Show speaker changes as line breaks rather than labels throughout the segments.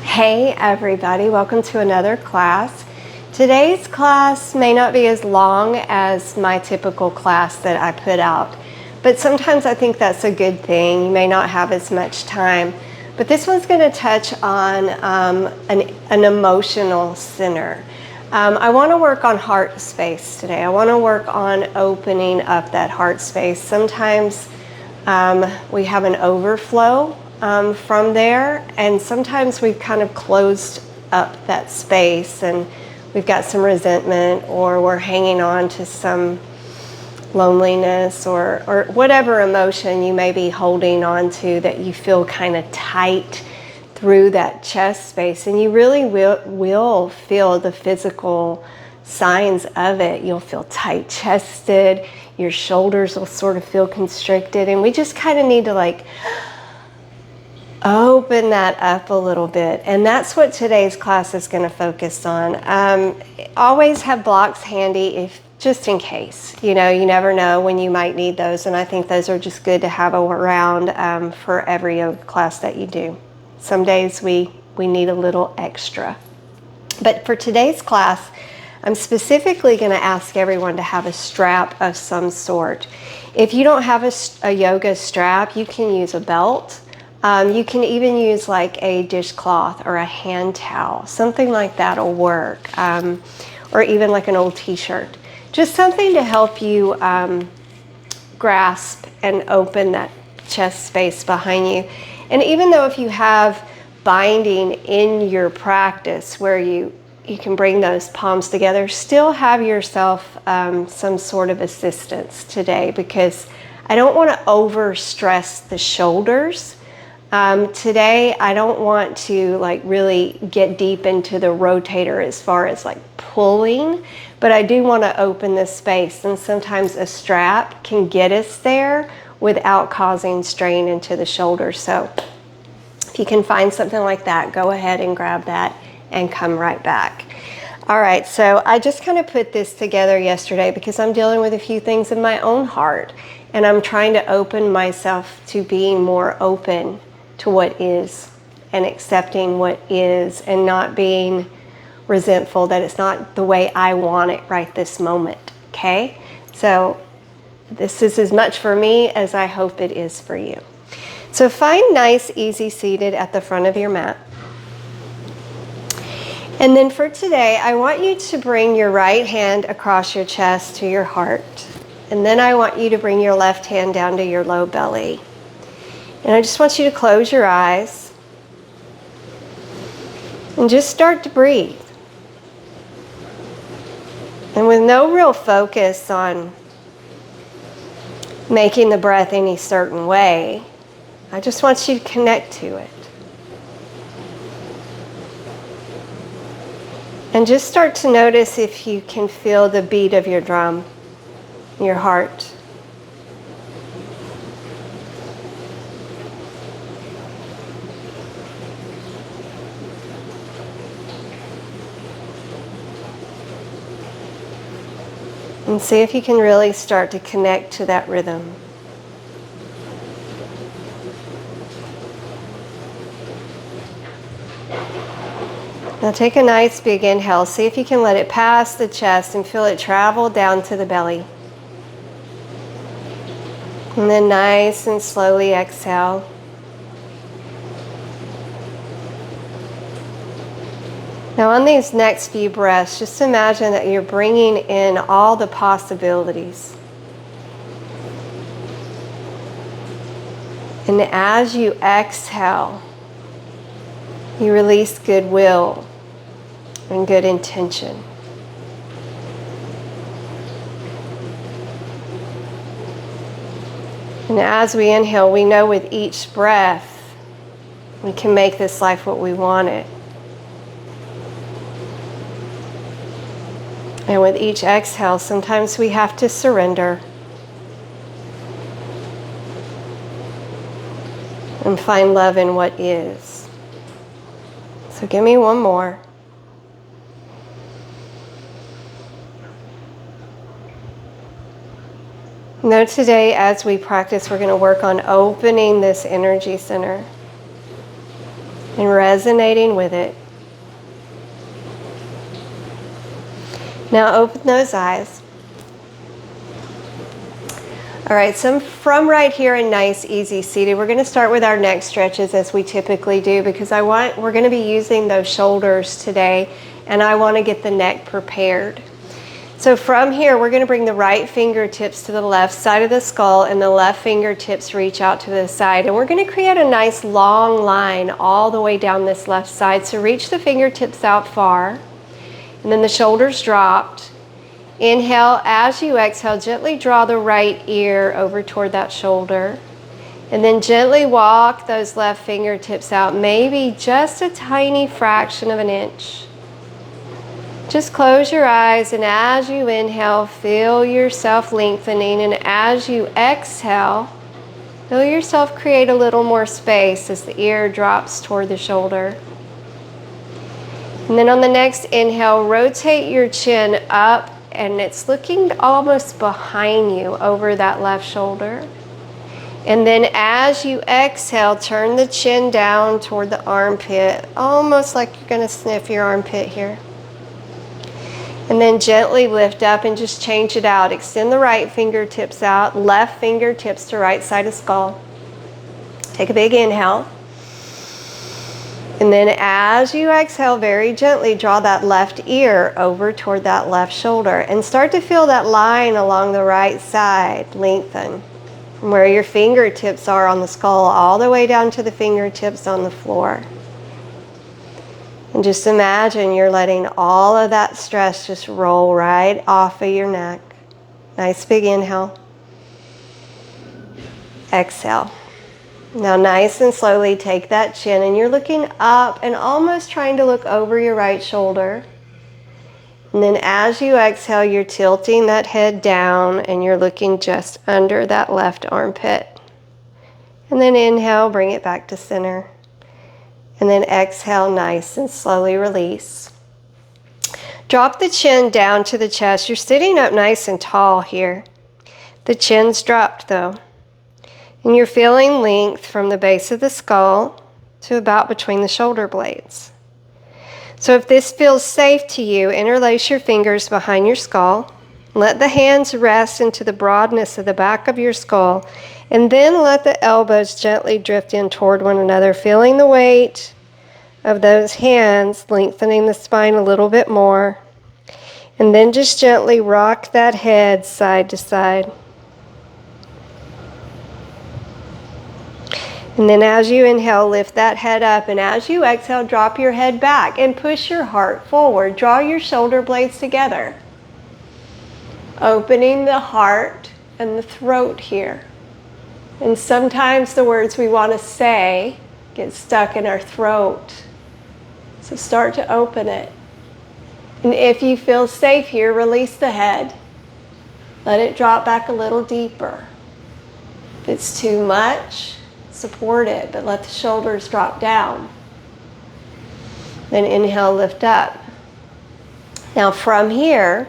Hey everybody, welcome to another class. Today's class may not be as long as my typical class that I put out, but sometimes I think that's a good thing. You may not have as much time, but this one's going to touch on an emotional center. I want to work on heart space today. I want to work on opening up that heart space. Sometimes we have an overflow from there, and sometimes we've kind of closed up that space and we've got some resentment, or we're hanging on to some loneliness or whatever emotion you may be holding on to that you feel kind of tight through that chest space, and you really will feel the physical signs of it. You'll feel tight-chested, your shoulders will sort of feel constricted, and we just kind of need to open that up a little bit, and that's what today's class is going to focus on. Always have blocks handy just in case. You never know when you might need those, and I think those are just good to have around for every yoga class that you do. Some days we need a little extra. But for today's class, I'm specifically going to ask everyone to have a strap of some sort. If you don't have a yoga strap, you can use a belt. You can even use like a dishcloth or a hand towel. Something like that will work. Or even like an old t-shirt. Just something to help you grasp and open that chest space behind you. And even though if you have binding in your practice where you can bring those palms together, still have yourself some sort of assistance today, because I don't want to over-stress the shoulders. Today, I don't want to really get deep into the rotator as far as pulling, but I do want to open this space, and sometimes a strap can get us there without causing strain into the shoulders. So if you can find something like that, go ahead and grab that and come right back. All right, so I just kind of put this together yesterday because I'm dealing with a few things in my own heart, and I'm trying to open myself to being more open to what is and accepting what is, and not being resentful that it's not the way I want it right this moment, okay? So this is as much for me as I hope it is for you. So find nice, easy seated at the front of your mat. And then for today, I want you to bring your right hand across your chest to your heart. And then I want you to bring your left hand down to your low belly. And I just want you to close your eyes and just start to breathe. And with no real focus on making the breath any certain way, I just want you to connect to it. And just start to notice if you can feel the beat of your drum, your heart. And see if you can really start to connect to that rhythm. Now take a nice big inhale. See if you can let it pass the chest and feel it travel down to the belly. And then nice and slowly exhale. Now on these next few breaths, just imagine that you're bringing in all the possibilities. And as you exhale, you release goodwill and good intention. And as we inhale, we know with each breath, we can make this life what we want it. And with each exhale, sometimes we have to surrender and find love in what is. So give me one more. Know today, as we practice, we're going to work on opening this energy center. and resonating with it. Now open those eyes. All right, so from right here in nice, easy seated, we're going to start with our neck stretches as we typically do, because we're going to be using those shoulders today, and I want to get the neck prepared. So from here, we're going to bring the right fingertips to the left side of the skull, and the left fingertips reach out to the side. And we're going to create a nice long line all the way down this left side. So reach the fingertips out far, and then the shoulders dropped. Inhale. As you exhale, gently draw the right ear over toward that shoulder. And then gently walk those left fingertips out, maybe just a tiny fraction of an inch. Just close your eyes, and as you inhale, feel yourself lengthening. And as you exhale, feel yourself create a little more space as the ear drops toward the shoulder. And then on the next inhale, rotate your chin up, and it's looking almost behind you over that left shoulder. And then as you exhale, turn the chin down toward the armpit, almost like you're going to sniff your armpit here. And then gently lift up and just change it out. Extend the right fingertips out, left fingertips to right side of skull. Take a big inhale. And then as you exhale, very gently draw that left ear over toward that left shoulder, and start to feel that line along the right side lengthen from where your fingertips are on the skull all the way down to the fingertips on the floor. And just imagine you're letting all of that stress just roll right off of your neck. Nice big inhale. Exhale. Now nice and slowly take that chin, and you're looking up and almost trying to look over your right shoulder. And then as you exhale, you're tilting that head down, and you're looking just under that left armpit. And then inhale, bring it back to center. And then exhale, nice and slowly release. Drop the chin down to the chest. You're sitting up nice and tall here. The chin's dropped though. And you're feeling length from the base of the skull to about between the shoulder blades. So if this feels safe to you, interlace your fingers behind your skull. Let the hands rest into the broadness of the back of your skull, and then let the elbows gently drift in toward one another, feeling the weight of those hands, lengthening the spine a little bit more. And then just gently rock that head side to side. And then as you inhale, lift that head up, and as you exhale, drop your head back and push your heart forward. Draw your shoulder blades together, opening the heart and the throat here. And sometimes the words we want to say get stuck in our throat. So start to open it. And if you feel safe here, release the head. Let it drop back a little deeper. If it's too much, support it, but let the shoulders drop down. Then inhale, lift up. Now from here,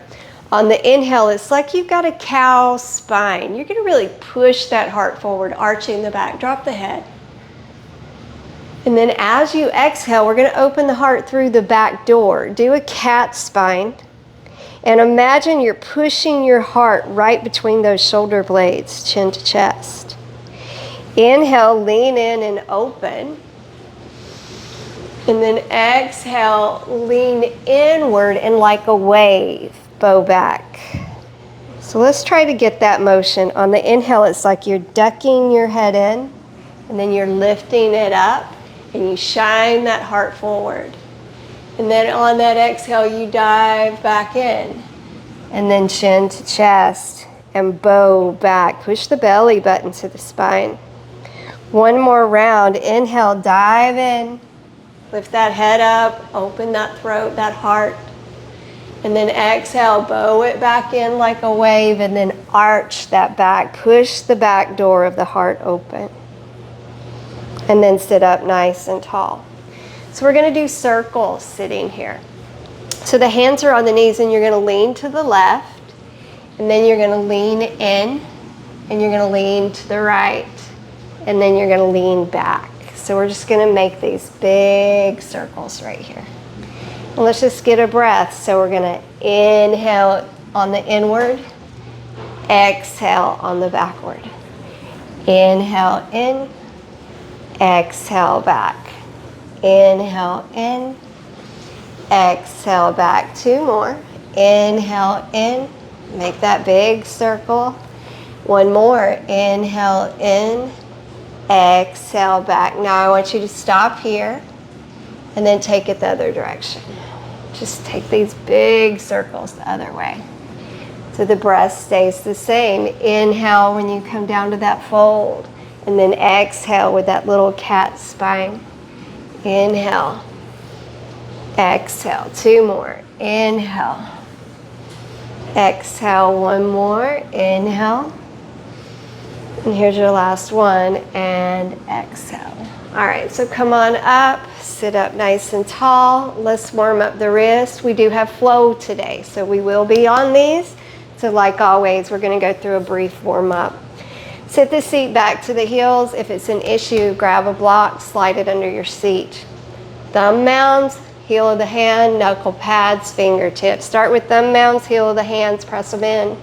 on the inhale, it's like you've got a cow spine. You're going to really push that heart forward, arching the back. Drop the head. And then as you exhale, we're going to open the heart through the back door. Do a cat spine. And imagine you're pushing your heart right between those shoulder blades, chin to chest. Inhale, lean in and open. And then exhale, lean inward and like a wave, bow back. So let's try to get that motion. On the inhale, it's like you're ducking your head in, and then you're lifting it up, and you shine that heart forward. And then on that exhale, you dive back in. And then chin to chest and bow back. Push the belly button to the spine. One more round. Inhale, dive in. Lift that head up, open that throat, that heart. And then exhale, bow it back in like a wave, and then arch that back. Push the back door of the heart open. And then sit up nice and tall. So we're going to do circles sitting here. So the hands are on the knees, and you're going to lean to the left, and then you're going to lean in, and you're going to lean to the right, and then you're going to lean back. So we're just gonna make these big circles right here. And let's just get a breath. So we're gonna inhale on the inward, exhale on the backward. Inhale in, exhale back. Inhale in, exhale back. 2 more. Inhale in, make that big circle. 1 more. Inhale in, exhale back. Now I want you to stop here and then take it the other direction. Just take these big circles the other way. So the breath stays the same. Inhale when you come down to that fold, and then exhale with that little cat spine. Inhale, exhale. 2 more. Inhale, exhale. 1 more. Inhale. And here's your last one, and exhale. All right, so come on up, sit up nice and tall. Let's warm up the wrists. We do have flow today, so we will be on these. So like always, we're gonna go through a brief warm up. Sit the seat back to the heels. If it's an issue, grab a block, slide it under your seat. Thumb mounds, heel of the hand, knuckle pads, fingertips. Start with thumb mounds, heel of the hands, press them in.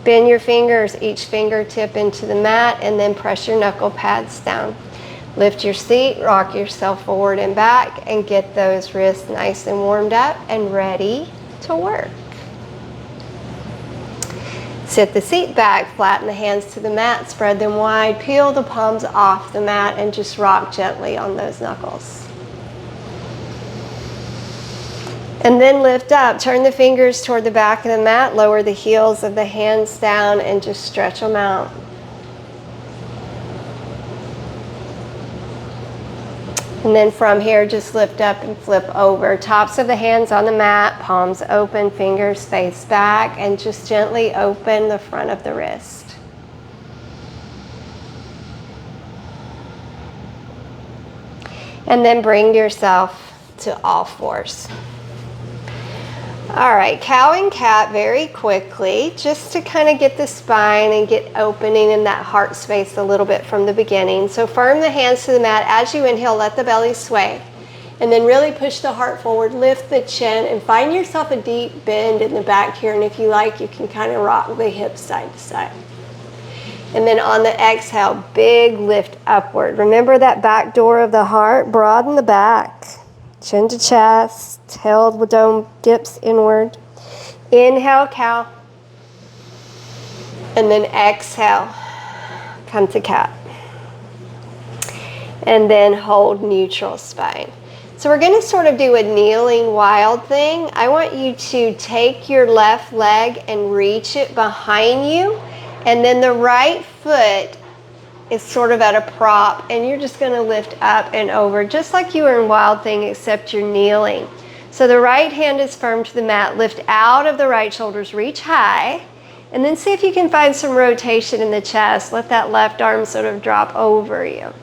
Bend your fingers, each fingertip into the mat, and then press your knuckle pads down. Lift your seat, rock yourself forward and back, and get those wrists nice and warmed up and ready to work. Sit the seat back, flatten the hands to the mat, spread them wide, peel the palms off the mat, and just rock gently on those knuckles. And then lift up, turn the fingers toward the back of the mat, lower the heels of the hands down, and just stretch them out. And then from here, just lift up and flip over. Tops of the hands on the mat, palms open, fingers face back, and just gently open the front of the wrist. And then bring yourself to all fours. All right, cow and cat very quickly, just to kind of get the spine and get opening in that heart space a little bit from the beginning. So firm the hands to the mat. As you inhale, let the belly sway. And then really push the heart forward, lift the chin, and find yourself a deep bend in the back here. And if you like, you can kind of rock the hips side to side. And then on the exhale, big lift upward. Remember that back door of the heart, broaden the back. Chin to chest, tail dome dips inward. Inhale, cow. And then exhale, come to cat. And then hold neutral spine. So we're going to sort of do a kneeling wild thing. I want you to take your left leg and reach it behind you. And then the right foot is sort of at a prop, and you're just going to lift up and over, just like you were in Wild Thing, except you're kneeling. So the right hand is firm to the mat. Lift out of the right shoulders, reach high, and then see if you can find some rotation in the chest. Let that left arm sort of drop over you.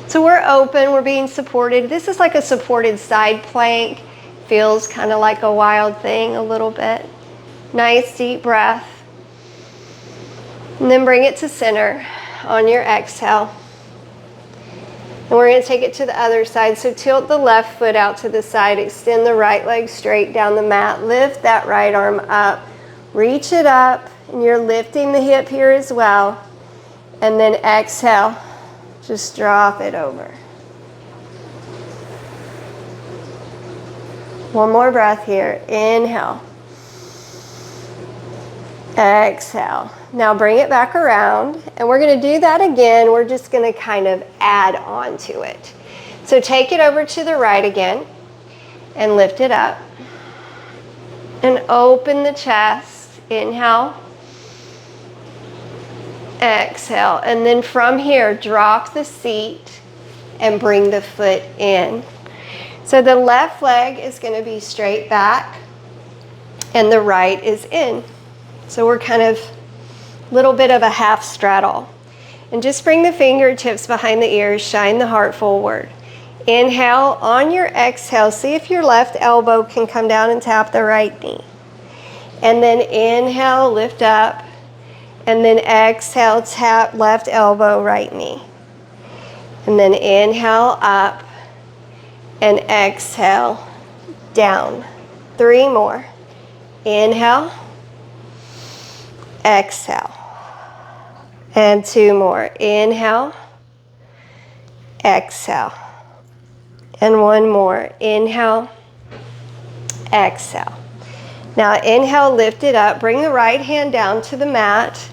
So we're open, we're being supported. This is like a supported side plank. Feels kind of like a Wild Thing a little bit. Nice deep breath. And then bring it to center on your exhale. And we're going to take it to the other side. So tilt the left foot out to the side. Extend the right leg straight down the mat. Lift that right arm up. Reach it up. And you're lifting the hip here as well. And then exhale. Just drop it over. One more breath here. Inhale. Exhale. Now bring it back around, and we're going to do that again. We're just going to kind of add on to it. So take it over to the right again and lift it up and open the chest. Inhale, exhale, and then from here drop the seat and bring the foot in. So the left leg is going to be straight back and the right is in. So we're kind of little bit of a half straddle. And just bring the fingertips behind the ears, shine the heart forward. Inhale. On your exhale, see if your left elbow can come down and tap the right knee. And then inhale, lift up. And then exhale, tap left elbow, right knee. And then inhale up and exhale down. 3 more. Inhale, exhale. And 2 more. Inhale, exhale. And 1 more. Inhale, exhale. Now inhale, lift it up. Bring the right hand down to the mat.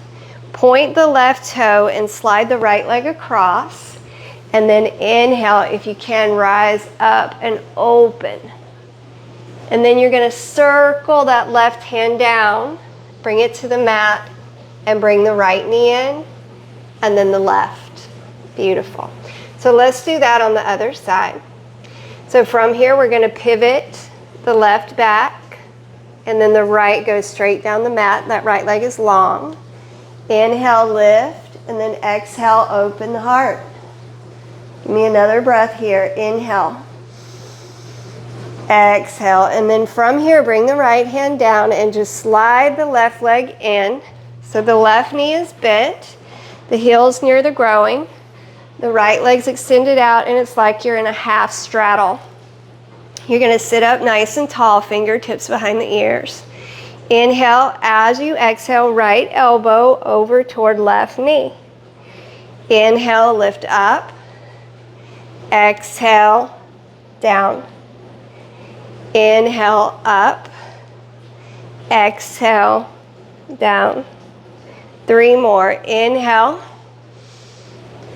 Point the left toe and slide the right leg across. And then inhale, if you can, rise up and open. And then you're going to circle that left hand down, bring it to the mat, and bring the right knee in, and then the left. Beautiful. So let's do that on the other side. So from here, we're going to pivot the left back, and then the right goes straight down the mat. That right leg is long. Inhale, lift, and then exhale, open the heart. Give me another breath here. Inhale. Exhale. And then from here, bring the right hand down and just slide the left leg in. So the left knee is bent. The heel's near the growing. The right leg's extended out, and it's like you're in a half straddle. You're going to sit up nice and tall, fingertips behind the ears. Inhale. As you exhale, right elbow over toward left knee. Inhale, lift up. Exhale, down. Inhale, up. Exhale, down. 3 more. Inhale.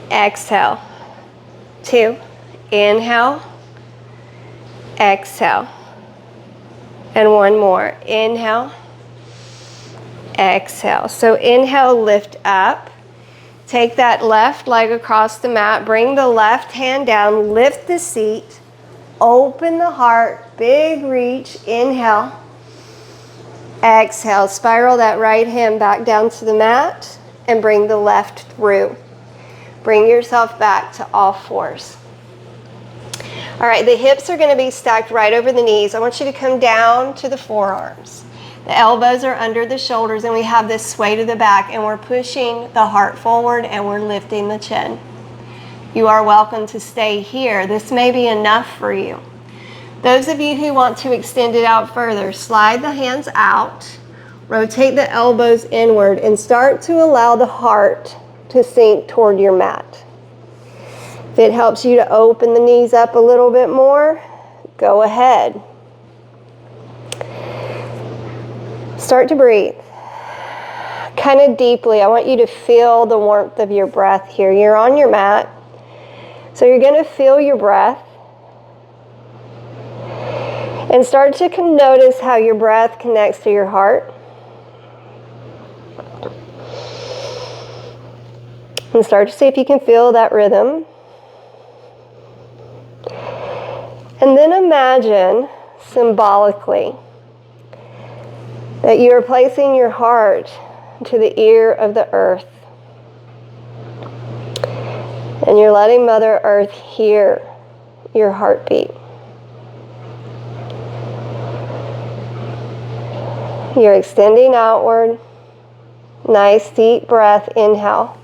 Exhale. 2. Inhale. Exhale. And 1 more. Inhale. Exhale. So inhale, lift up. Take that left leg across the mat. Bring the left hand down. Lift the seat. Open the heart. Big reach. Inhale. Exhale. Spiral that right hand back down to the mat and bring the left through. Bring yourself back to all fours. All right, the hips are going to be stacked right over the knees. I want you to come down to the forearms. The elbows are under the shoulders, and we have this sway to the back, and we're pushing the heart forward, and we're lifting the chin. You are welcome to stay here. This may be enough for you. Those of you who want to extend it out further, slide the hands out, rotate the elbows inward, and start to allow the heart to sink toward your mat. If it helps you to open the knees up a little bit more, go ahead. Start to breathe. Kind of deeply. I want you to feel the warmth of your breath here. You're on your mat, so you're going to feel your breath. And start to notice how your breath connects to your heart. And start to see if you can feel that rhythm. And then imagine symbolically that you are placing your heart to the ear of the earth. And you're letting Mother Earth hear your heartbeat. You're extending outward. Nice deep breath. Inhale.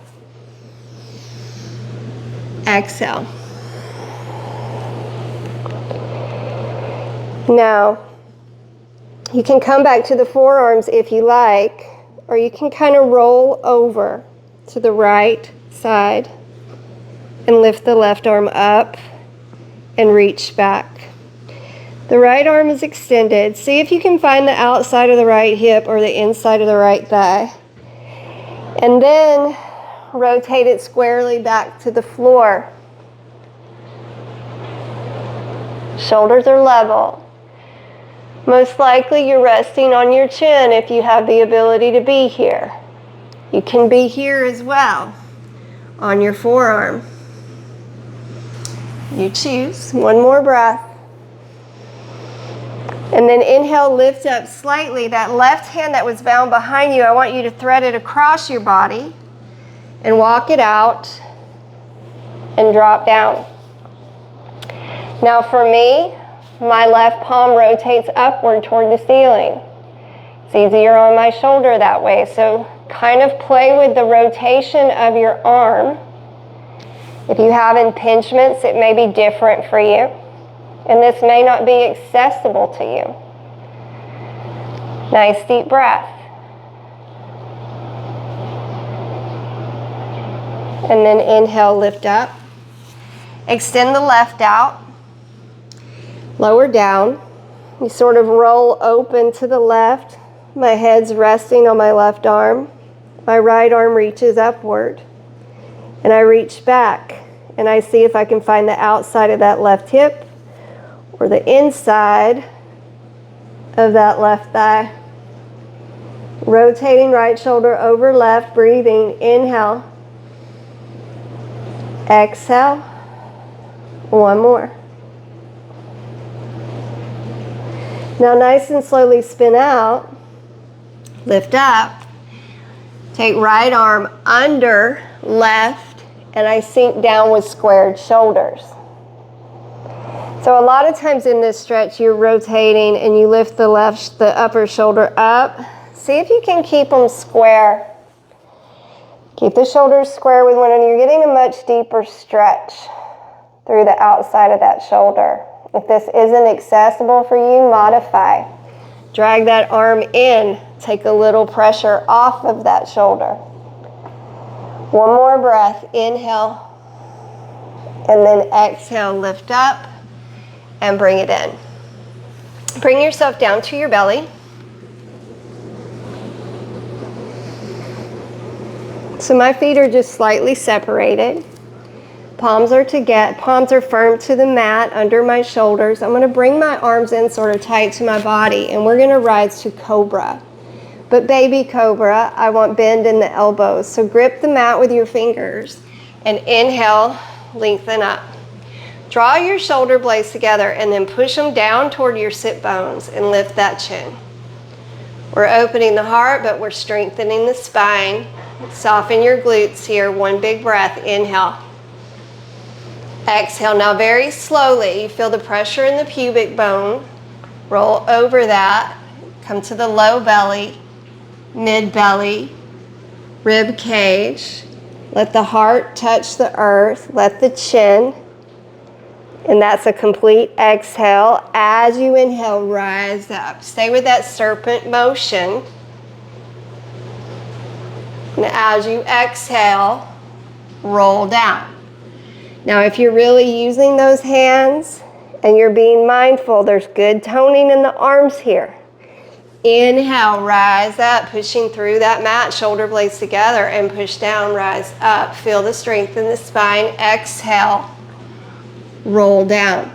Exhale. Now, you can come back to the forearms if you like, or you can kind of roll over to the right side and lift the left arm up and reach back. The right arm is extended. See if you can find the outside of the right hip or the inside of the right thigh. And then rotate it squarely back to the floor. Shoulders are level. Most likely you're resting on your chin if you have the ability to be here. You can be here as well, on your forearm. You choose. 1 more breath. And then inhale, lift up slightly. That left hand that was bound behind you, I want you to thread it across your body and walk it out and drop down. Now for me, my left palm rotates upward toward the ceiling. It's easier on my shoulder that way, so kind of play with the rotation of your arm If you have impingements, it may be different for you, and this may not be accessible to you. Nice deep breath. And then inhale, lift up. Extend the left out. Lower down. You sort of roll open to the left. My head's resting on my left arm. My right arm reaches upward. And I reach back. And I see if I can find the outside of that left hip or the inside of that left thigh. Rotating right shoulder over left, breathing. Inhale. Exhale. One more. Now nice and slowly spin out. Lift up. Take right arm under left, and I sink down with squared shoulders. So a lot of times in this stretch, you're rotating and you lift the upper shoulder up. See if you can keep them square. Keep the shoulders square with one another. You're getting a much deeper stretch through the outside of that shoulder. If this isn't accessible for you, modify. Drag that arm in. Take a little pressure off of that shoulder. One more breath. Inhale. And then exhale, lift up and bring it in. Bring yourself down to your belly. So my feet are just slightly separated. Palms are firm to the mat under my shoulders. I'm going to bring my arms in sort of tight to my body, and we're going to rise to cobra. But baby cobra, I want bend in the elbows. So grip the mat with your fingers and inhale, lengthen up. Draw your shoulder blades together and then push them down toward your sit bones and lift that chin. We're opening the heart, but we're strengthening the spine. Soften your glutes here. One big breath. Inhale. Exhale. Now very slowly, you feel the pressure in the pubic bone. Roll over that. Come to the low belly, mid belly, rib cage. Let the heart touch the earth. Let the chin. And that's a complete exhale. As you inhale, rise up. Stay with that serpent motion. And as you exhale, roll down. Now, if you're really using those hands and you're being mindful, there's good toning in the arms here. Inhale, rise up, pushing through that mat, shoulder blades together, and push down, rise up. Feel the strength in the spine. Exhale, roll down.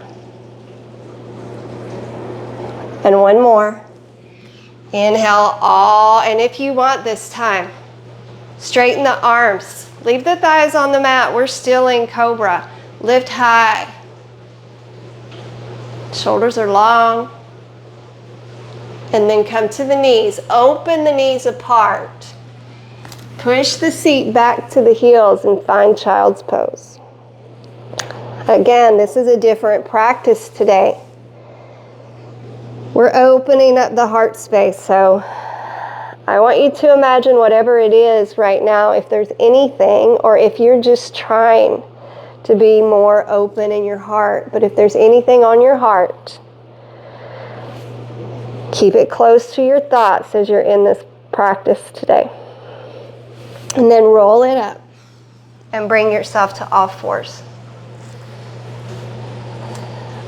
And one more. Inhale, and if you want this time, straighten the arms. Leave the thighs on the mat. We're still in cobra. Lift high. Shoulders are long. And then come to the knees. Open the knees apart. Push the seat back to the heels and find child's pose. Again, this is a different practice today. We're opening up the heart space, so I want you to imagine whatever it is right now, if there's anything, or if you're just trying to be more open in your heart, but if there's anything on your heart, keep it close to your thoughts as you're in this practice today. And then roll it up and bring yourself to all fours.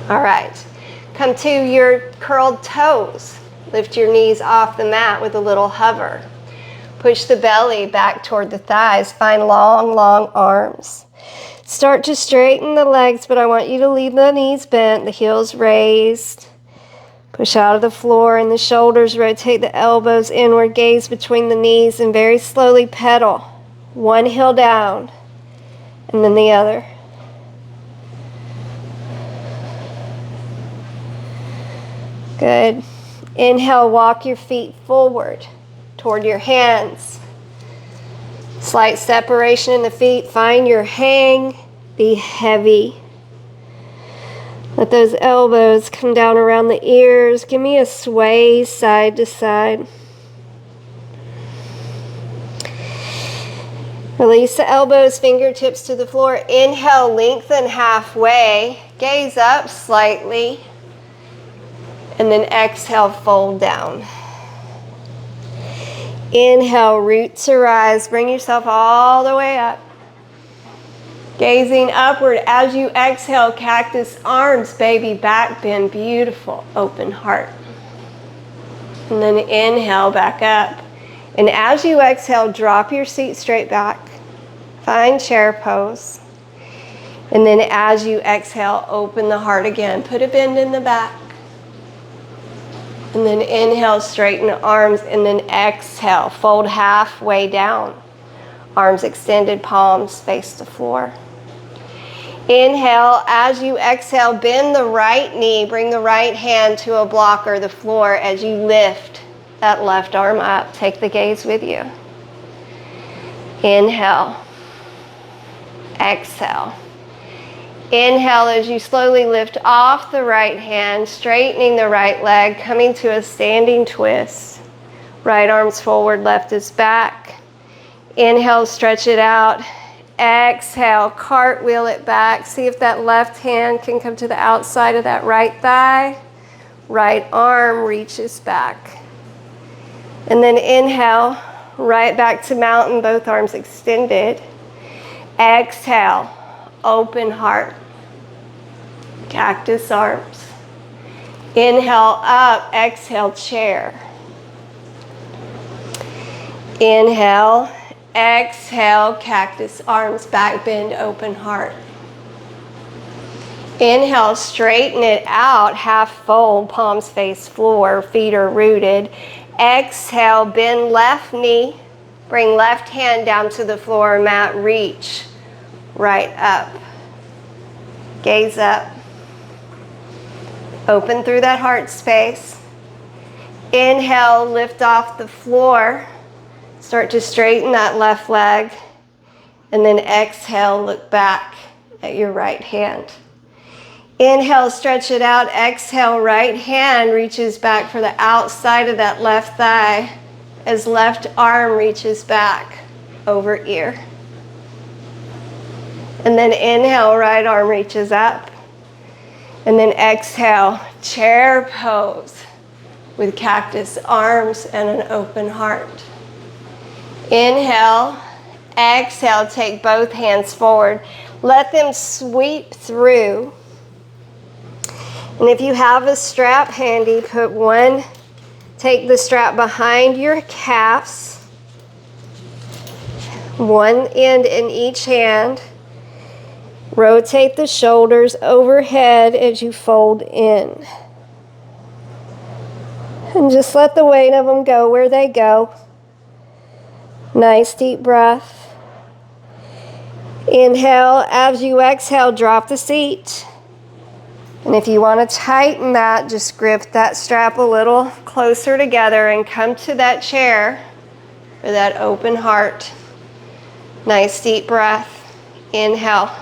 All right, come to your curled toes. Lift your knees off the mat with a little hover. Push the belly back toward the thighs. Find long, long arms. Start to straighten the legs, but I want you to leave the knees bent, the heels raised. Push out of the floor and the shoulders. Rotate the elbows inward. Gaze between the knees and very slowly pedal. One heel down and then the other. Good. Inhale, walk your feet forward toward your hands. Slight separation in the feet. Find your hang. Be heavy. Let those elbows come down around the ears. Give me a sway side to side. Release the elbows, fingertips to the floor. Inhale, lengthen halfway. Gaze up slightly. And then exhale, fold down. Inhale, root to rise. Bring yourself all the way up. Gazing upward as you exhale, cactus arms, baby back bend, beautiful, open heart. And then inhale, back up. And as you exhale, drop your seat straight back. Find chair pose. And then as you exhale, open the heart again. Put a bend in the back. And then inhale, straighten the arms, and then exhale, fold halfway down. Arms extended, palms face the floor. Inhale, as you exhale, bend the right knee, bring the right hand to a block or the floor as you lift that left arm up. Take the gaze with you. Inhale, exhale. Inhale as you slowly lift off the right hand, straightening the right leg, coming to a standing twist. Right arm's forward, left is back. Inhale, stretch it out. Exhale, cartwheel it back. See if that left hand can come to the outside of that right thigh. Right arm reaches back. And then inhale, right back to mountain, both arms extended. Exhale, open heart. Cactus arms. Inhale, up. Exhale, chair. Inhale. Exhale, cactus arms, back bend, open heart. Inhale, straighten it out, half fold, palms face floor, feet are rooted. Exhale, bend left knee, bring left hand down to the floor mat, reach right up. Gaze up. Open through that heart space. Inhale, lift off the floor. Start to straighten that left leg, and then exhale, look back at your right hand. Inhale, stretch it out. Exhale, right hand reaches back for the outside of that left thigh as left arm reaches back over ear. And then inhale, right arm reaches up. And then exhale, chair pose with cactus arms and an open heart. Inhale, exhale, take both hands forward. Let them sweep through. And if you have a strap handy, put one, take the strap behind your calves, one end in each hand. Rotate the shoulders overhead as you fold in. And just let the weight of them go where they go. Nice deep breath. Inhale, as you exhale, drop the seat. And if you want to tighten that, just grip that strap a little closer together and come to that chair with that open heart. Nice deep breath. Inhale.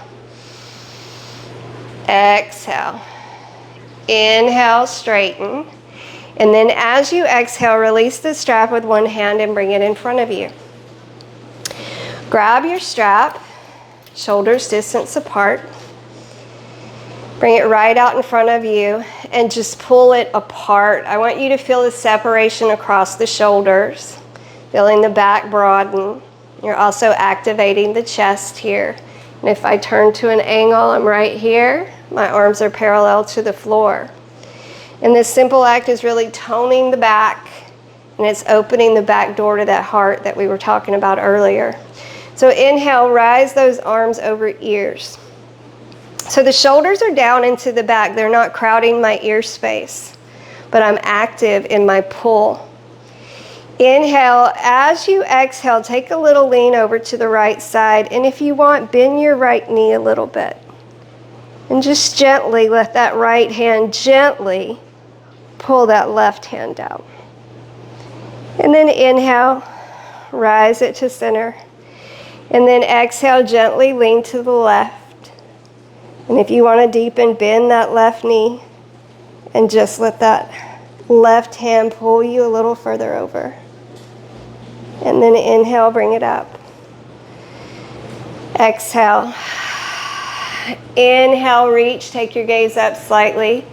Exhale. Inhale, straighten. And then as you exhale, release the strap with one hand and bring it in front of you. Grab your strap, shoulders distance apart. Bring it right out in front of you and just pull it apart. I want you to feel the separation across the shoulders, feeling the back broaden. You're also activating the chest here. And if I turn to an angle, I'm right here. My arms are parallel to the floor. And this simple act is really toning the back, and it's opening the back door to that heart that we were talking about earlier. So inhale, rise those arms over ears. So the shoulders are down into the back. They're not crowding my ear space, but I'm active in my pull. Inhale, as you exhale, take a little lean over to the right side. And if you want, bend your right knee a little bit. And just gently let that right hand gently pull that left hand down. And then inhale, rise it to center. And then exhale, gently lean to the left. And if you want to deepen, bend that left knee and just let that left hand pull you a little further over. And then inhale, bring it up. Exhale. Inhale, reach, take your gaze up slightly.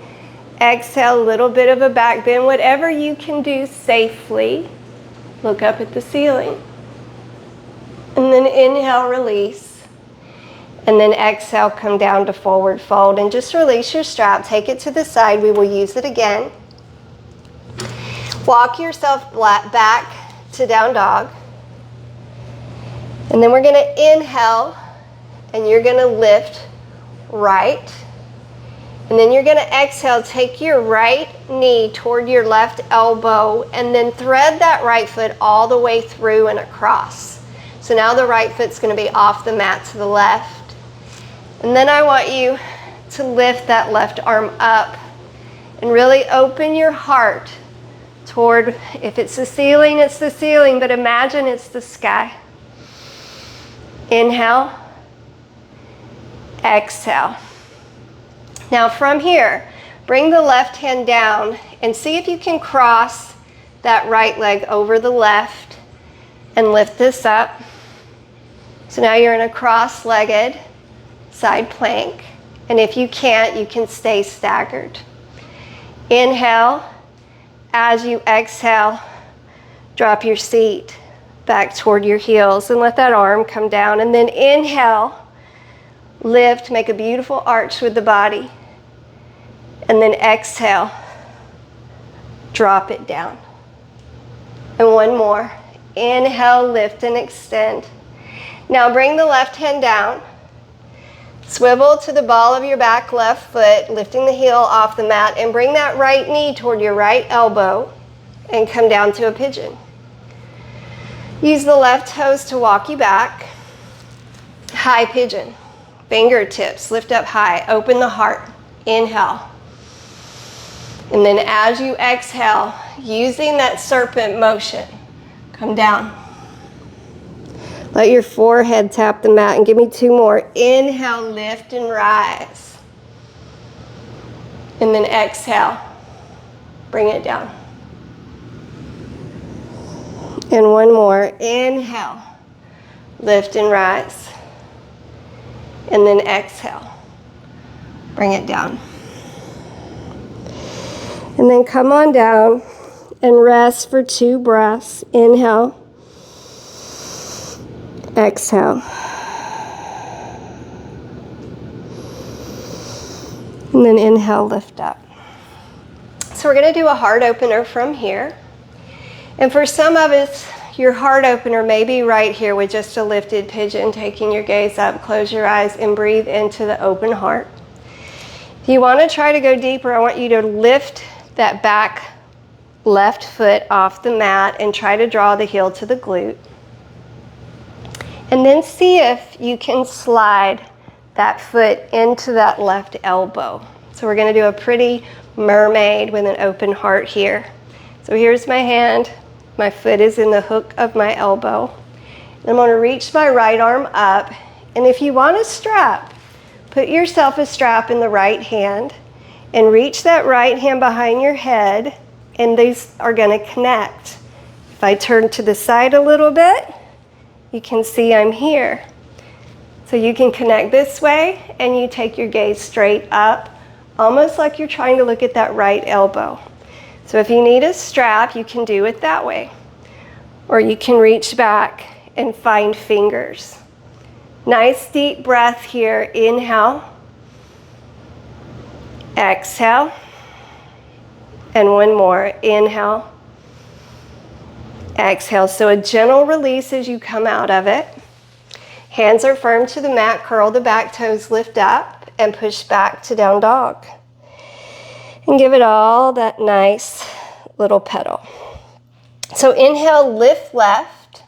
Exhale, a little bit of a back bend, whatever you can do safely. Look up at the ceiling. And then inhale, release. And then exhale, come down to forward fold. And just release your strap. Take it to the side. We will use it again. Walk yourself back to down dog. And then we're going to inhale. And you're going to lift right. And then you're going to exhale. Take your right knee toward your left elbow. And then thread that right foot all the way through and across. So now the right foot's going to be off the mat to the left. And then I want you to lift that left arm up and really open your heart toward, if it's the ceiling, it's the ceiling, but imagine it's the sky. Inhale, exhale. Now from here, bring the left hand down and see if you can cross that right leg over the left and lift this up. So now you're in a cross-legged side plank. And if you can't, you can stay staggered. Inhale. As you exhale, drop your seat back toward your heels and let that arm come down. And then inhale, lift, make a beautiful arch with the body. And then exhale, drop it down. And one more. Inhale, lift and extend. Now bring the left hand down. Swivel to the ball of your back left foot, lifting the heel off the mat, and bring that right knee toward your right elbow and come down to a pigeon. Use the left toes to walk you back. High pigeon. Fingertips lift up high. Open the heart. Inhale. And then as you exhale, using that serpent motion, come down. Let your forehead tap the mat and give me two more. Inhale, lift and rise. And then exhale, bring it down. And one more. Inhale, lift and rise. And then exhale, bring it down. And then come on down and rest for 2 breaths. Inhale. Exhale. And then inhale, lift up. So we're going to do a heart opener from here. And for some of us, your heart opener may be right here with just a lifted pigeon, taking your gaze up, close your eyes, and breathe into the open heart. If you want to try to go deeper, I want you to lift that back left foot off the mat and try to draw the heel to the glute. And then see if you can slide that foot into that left elbow. So we're going to do a pretty mermaid with an open heart here. So here's my hand. My foot is in the hook of my elbow. And I'm going to reach my right arm up. And if you want a strap, put yourself a strap in the right hand and reach that right hand behind your head, and these are going to connect. If I turn to the side a little bit, you can see I'm here. So you can connect this way and you take your gaze straight up, almost like you're trying to look at that right elbow. So if you need a strap, you can do it that way. Or you can reach back and find fingers. Nice deep breath here. Inhale. Exhale. And one more. Inhale. Exhale. So a gentle release as you come out of it. Hands are firm to the mat. Curl the back toes, lift up, and push back to down dog. And give it all that nice little pedal. So inhale, lift left.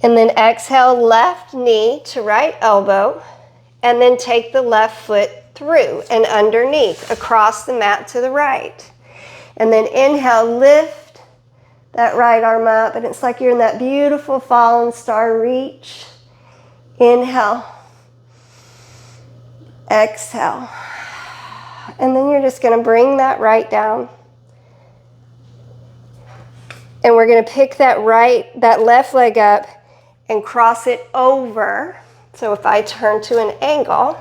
And then exhale, left knee to right elbow. And then take the left foot through and underneath, across the mat to the right. And then inhale, lift that right arm up, and it's like you're in that beautiful fallen star reach. Inhale. Exhale. And then you're just going to bring that right down. And we're going to pick that left leg up and cross it over. So if I turn to an angle,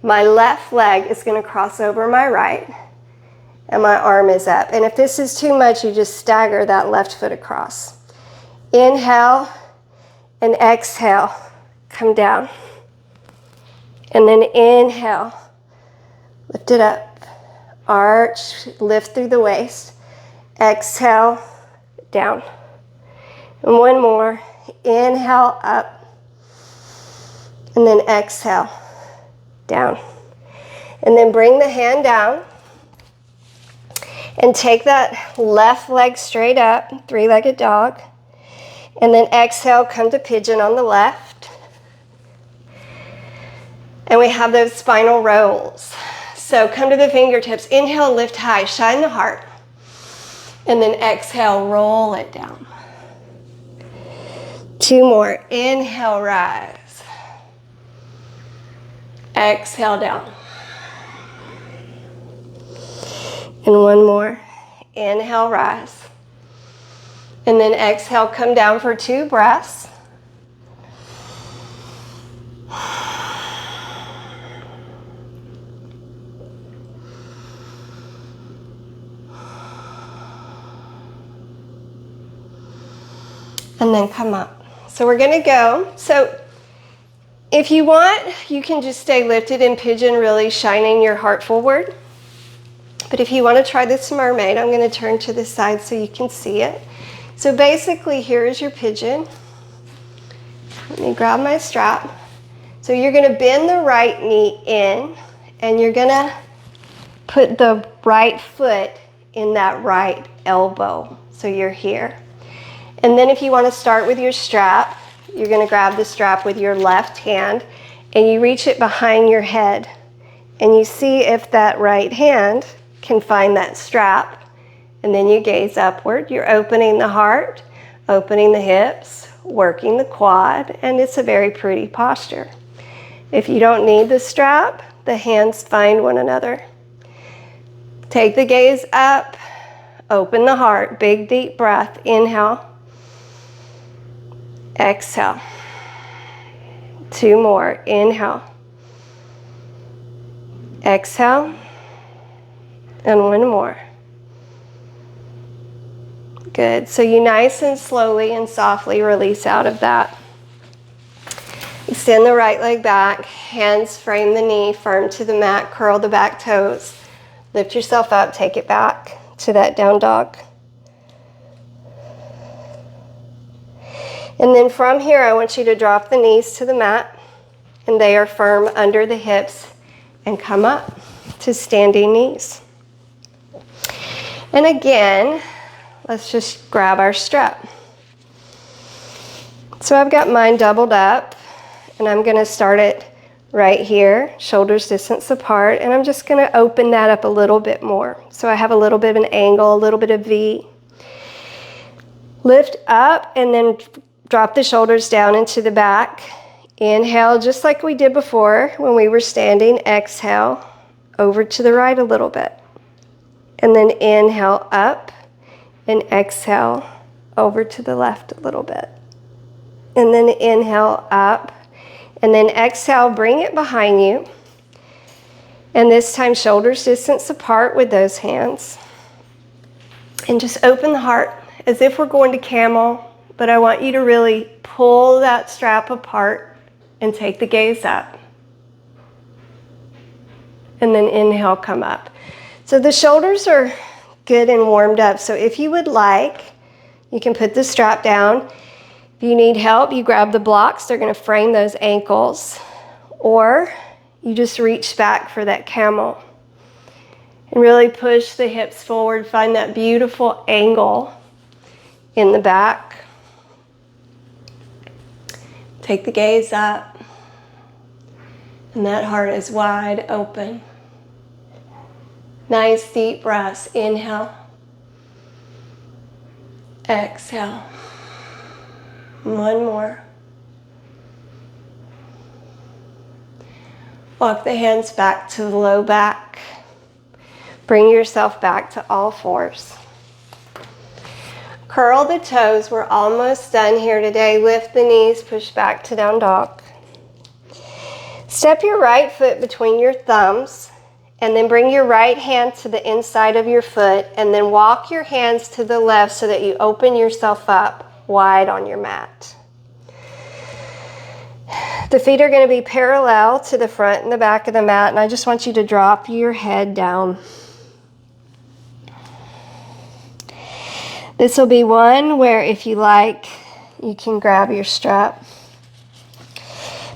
my left leg is going to cross over my right, and my arm is up. And if this is too much, you just stagger that left foot across. Inhale and exhale, come down. And then inhale, lift it up, arch, lift through the waist. Exhale, down. And one more, inhale up, and then exhale, down. And then bring the hand down and take that left leg straight up, three-legged dog. And then exhale, come to pigeon on the left. And we have those spinal rolls. So come to the fingertips, inhale, lift high, shine the heart. And then exhale, roll it down. Two more, inhale, rise. Exhale, down. And one more, inhale, rise. And then exhale, come down for 2 breaths. And then come up. So we're gonna go. So if you want, you can just stay lifted in pigeon, really shining your heart forward. But if you want to try this mermaid, I'm gonna turn to the side so you can see it. So basically, here is your pigeon. Let me grab my strap. So you're gonna bend the right knee in, and you're gonna put the right foot in that right elbow. So you're here. And then if you want to start with your strap, you're going to grab the strap with your left hand and you reach it behind your head. And you see if that right hand can find that strap. And then you gaze upward. You're opening the heart, opening the hips, working the quad, and it's a very pretty posture. If you don't need the strap, the hands find one another. Take the gaze up, open the heart, big deep breath, inhale. Exhale. 2 more. Inhale. Exhale. And 1 more. Good. So you nice and slowly and softly release out of that. Extend the right leg back. Hands frame the knee firm to the mat. Curl the back toes. Lift yourself up. Take it back to that down dog. And then from here, I want you to drop the knees to the mat, and they are firm under the hips, and come up to standing knees. And again, let's just grab our strap. So I've got mine doubled up, and I'm gonna start it right here, shoulders distance apart, and I'm just gonna open that up a little bit more. So I have a little bit of an angle, a little bit of V. Lift up, and then drop the shoulders down into the back. Inhale, just like we did before when we were standing. Exhale, over to the right a little bit. And then inhale up, and exhale over to the left a little bit. And then inhale up, and then exhale, bring it behind you. And this time, shoulders distance apart with those hands. And just open the heart as if we're going to camel. But I want you to really pull that strap apart and take the gaze up. And then inhale, come up. So the shoulders are good and warmed up. So if you would like, you can put the strap down. If you need help, you grab the blocks. They're going to frame those ankles. Or you just reach back for that camel. And really push the hips forward. Find that beautiful angle in the back. Take the gaze up, and that heart is wide open. Nice deep breaths. Inhale. Exhale. 1 more. Walk the hands back to the low back. Bring yourself back to all fours. Curl the toes. We're almost done here today. Lift the knees, push back to down dog. Step your right foot between your thumbs, and then bring your right hand to the inside of your foot, and then walk your hands to the left so that you open yourself up wide on your mat. The feet are going to be parallel to the front and the back of the mat, and I just want you to drop your head down. This will be one where, if you like, you can grab your strap.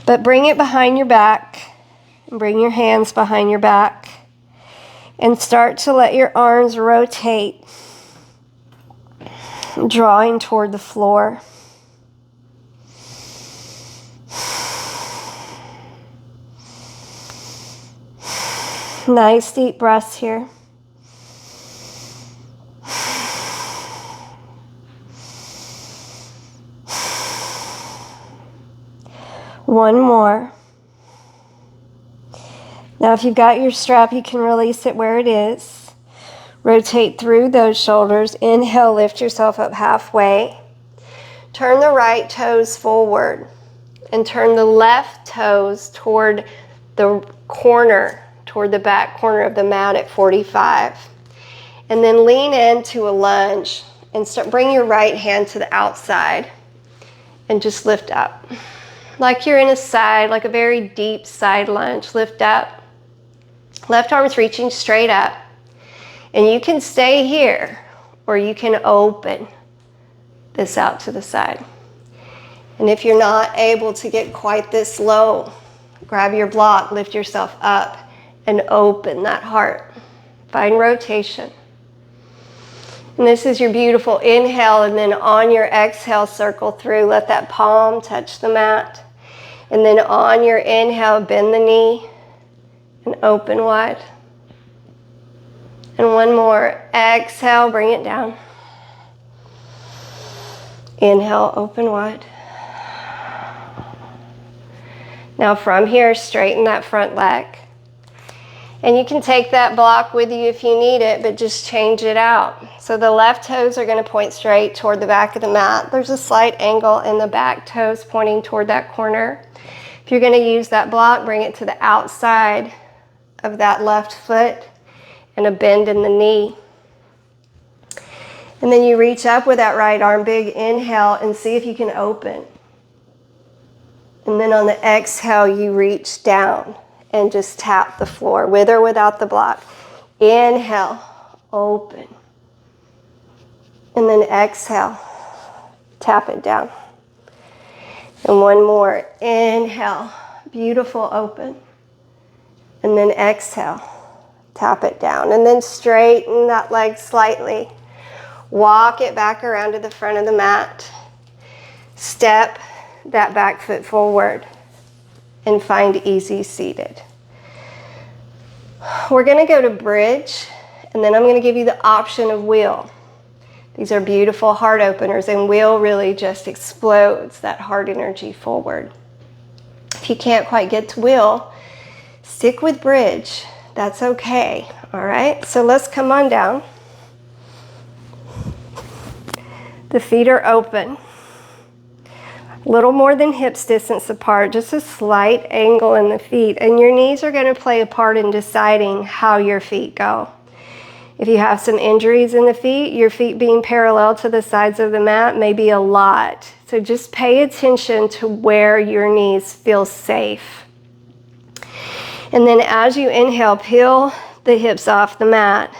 But bring it behind your back, and bring your hands behind your back, and start to let your arms rotate, drawing toward the floor. Nice deep breaths here. One more. Now, if you've got your strap, you can release it where it is. Rotate through those shoulders. Inhale, lift yourself up halfway. Turn the right toes forward and turn the left toes toward the corner, toward the back corner of the mat at 45. And then lean into a lunge and bring your right hand to the outside and just lift up. Like you're in a side, like a very deep side lunge. Lift up. Left arm's reaching straight up. And you can stay here, or you can open this out to the side. And if you're not able to get quite this low, grab your block, lift yourself up, and open that heart. Find rotation. And this is your beautiful inhale, and then on your exhale, circle through. Let that palm touch the mat. And then on your inhale, bend the knee and open wide. And one more. Exhale, bring it down. Inhale, open wide. Now from here, straighten that front leg. And you can take that block with you if you need it, but just change it out. So the left toes are going to point straight toward the back of the mat. There's a slight angle in the back toes pointing toward that corner. If you're going to use that block, bring it to the outside of that left foot and a bend in the knee. And then you reach up with that right arm, big inhale, and see if you can open. And then on the exhale, you reach down and just tap the floor, with or without the block. Inhale, open. And then exhale, tap it down. And one more. Inhale, beautiful, open. And then exhale, tap it down. And then straighten that leg slightly. Walk it back around to the front of the mat. Step that back foot forward and find easy seated. We're going to go to bridge, and then I'm going to give you the option of wheel. These are beautiful heart openers, and wheel really just explodes that heart energy forward. If you can't quite get to wheel, stick with bridge. That's okay. All right, so let's come on down. The feet are open. Little more than hips distance apart, just a slight angle in the feet. And your knees are going to play a part in deciding how your feet go. If you have some injuries in the feet, your feet being parallel to the sides of the mat may be a lot. So just pay attention to where your knees feel safe. And then as you inhale, peel the hips off the mat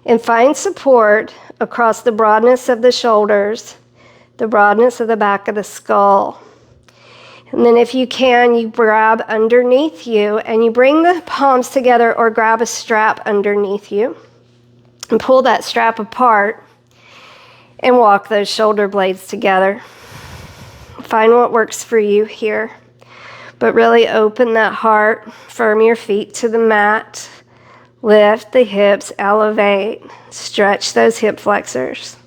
and find support across the broadness of the shoulders, the broadness of the back of the skull. And then if you can, you grab underneath you and you bring the palms together, or grab a strap underneath you and pull that strap apart and walk those shoulder blades together. Find what works for you here, but really open that heart, firm your feet to the mat, lift the hips, elevate, stretch those hip flexors.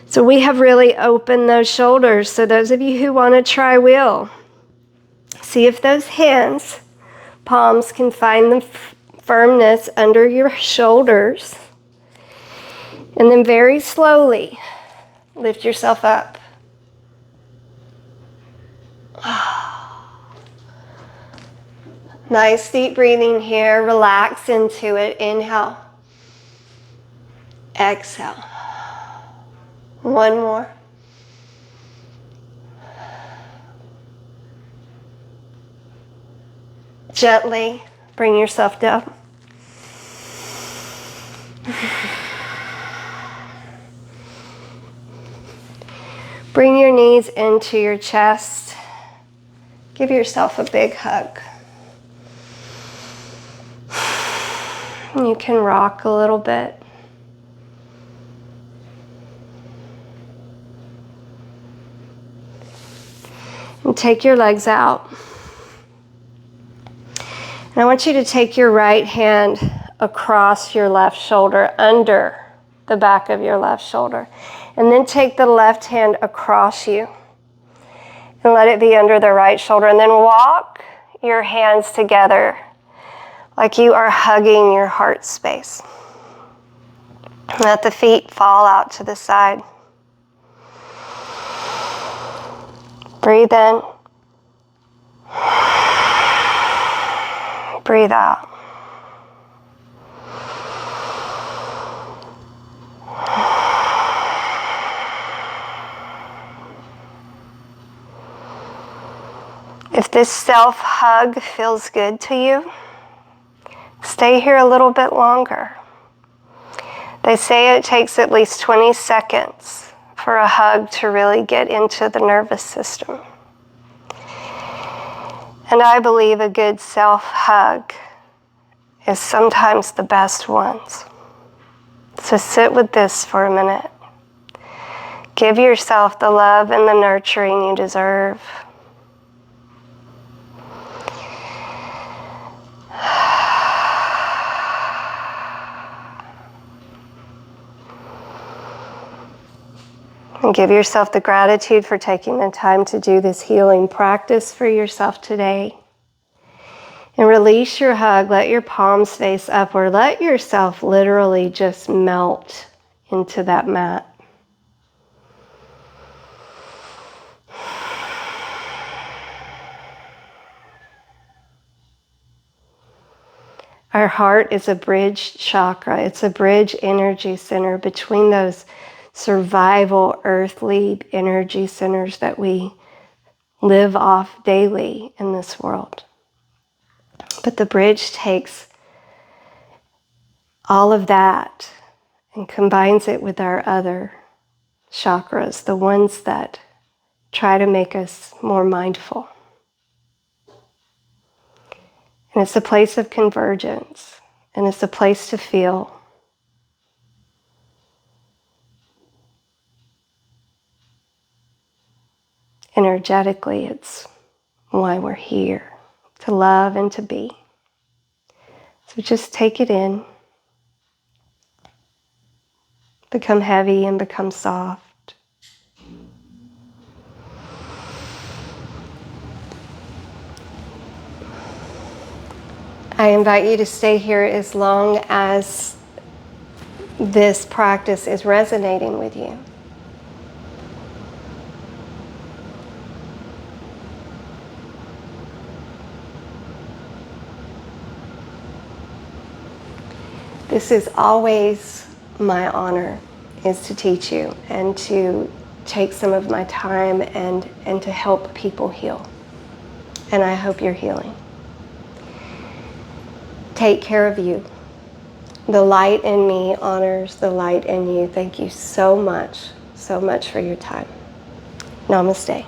So we have really opened those shoulders. So those of you who want to try wheel, see if those hands, palms can find the firmness under your shoulders. And then very slowly, Lift yourself up. Nice deep breathing here. Relax into it. Inhale. Exhale. One more. Gently bring yourself down. Bring your knees into your chest. Give yourself a big hug. You can rock a little bit. And take your legs out. And I want you to take your right hand across your left shoulder, under the back of your left shoulder. And then take the left hand across you and let it be under the right shoulder. And then walk your hands together like you are hugging your heart space. Let the feet fall out to the side. Breathe in. Breathe out. If this self-hug feels good to you, stay here a little bit longer. They say it takes at least 20 seconds for a hug to really get into the nervous system. And I believe a good self-hug is sometimes the best ones. So sit with this for a minute. Give yourself the love and the nurturing you deserve. And give yourself the gratitude for taking the time to do this healing practice for yourself today. And release your hug. Let your palms face upward. Let yourself literally just melt into that mat. Our heart is a bridge chakra. It's a bridge energy center between those survival earthly energy centers that we live off daily in this world. But the bridge takes all of that and combines it with our other chakras, the ones that try to make us more mindful. And it's a place of convergence, and it's a place to feel. Energetically, it's why we're here, to love and to be. So just take it in. Become heavy and become soft. I invite you to stay here as long as this practice is resonating with you. This is always my honor, is to teach you and to take some of my time and to help people heal. And I hope you're healing. Take care of you. The light in me honors the light in you. Thank you so much for your time. Namaste.